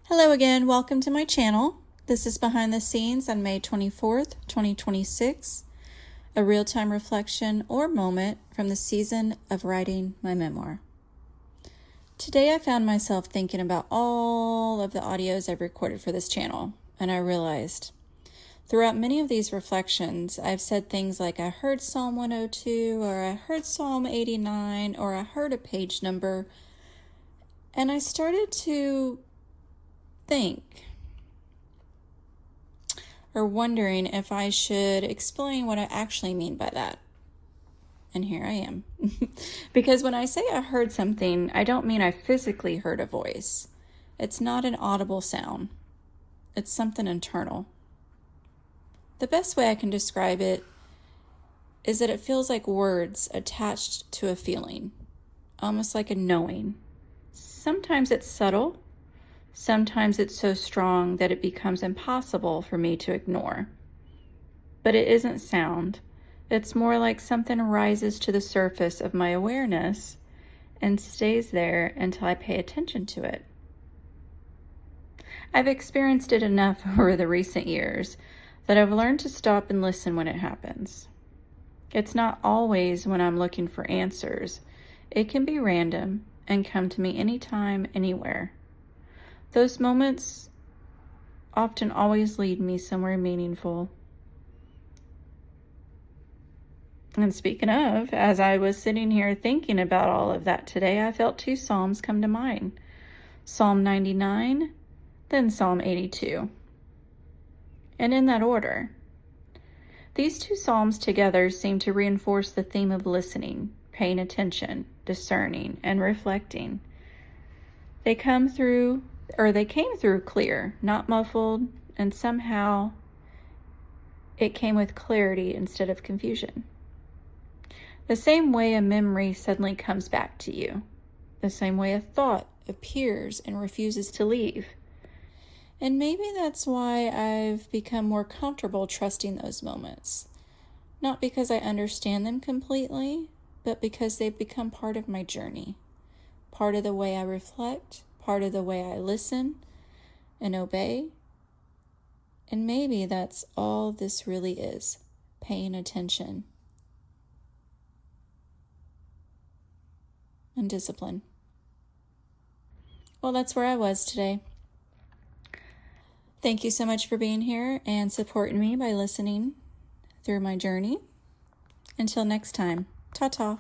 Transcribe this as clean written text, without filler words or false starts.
Hello again, welcome to my channel. This is behind the scenes on May 24th, 2026, a real-time reflection or moment from the season of writing my memoir. Today I found myself thinking about all of the audios I've recorded for this channel, and I realized throughout many of these reflections, I've said things like I heard Psalm 102, or I heard Psalm 89, or I heard a page number, and I started to think or wondering if I should explain what I actually mean by that. And here I am. Because when I say I heard something, I don't mean I physically heard a voice. It's not an audible sound. It's something internal. The best way I can describe it is that it feels like words attached to a feeling, almost like a knowing. Sometimes it's subtle. Sometimes it's so strong that it becomes impossible for me to ignore. But it isn't sound. It's more like something rises to the surface of my awareness and stays there until I pay attention to it. I've experienced it enough over the recent years that I've learned to stop and listen when it happens. It's not always when I'm looking for answers. It can be random and come to me anytime, anywhere. Those moments often always lead me somewhere meaningful. And speaking of, as I was sitting here thinking about all of that today, I felt two Psalms come to mind. Psalm 99, then Psalm 82. And in that order. These two Psalms together seem to reinforce the theme of listening, paying attention, discerning, and reflecting. They came through clear, not muffled, and somehow it came with clarity instead of confusion. The same way a memory suddenly comes back to you. The same way a thought appears and refuses to leave. And maybe that's why I've become more comfortable trusting those moments. Not because I understand them completely, but because they've become part of my journey. Part of the way I reflect, part of the way I listen and obey. And maybe that's all this really is, paying attention and discipline. Well, that's where I was today. Thank you so much for being here and supporting me by listening through my journey. Until next time, ta-ta.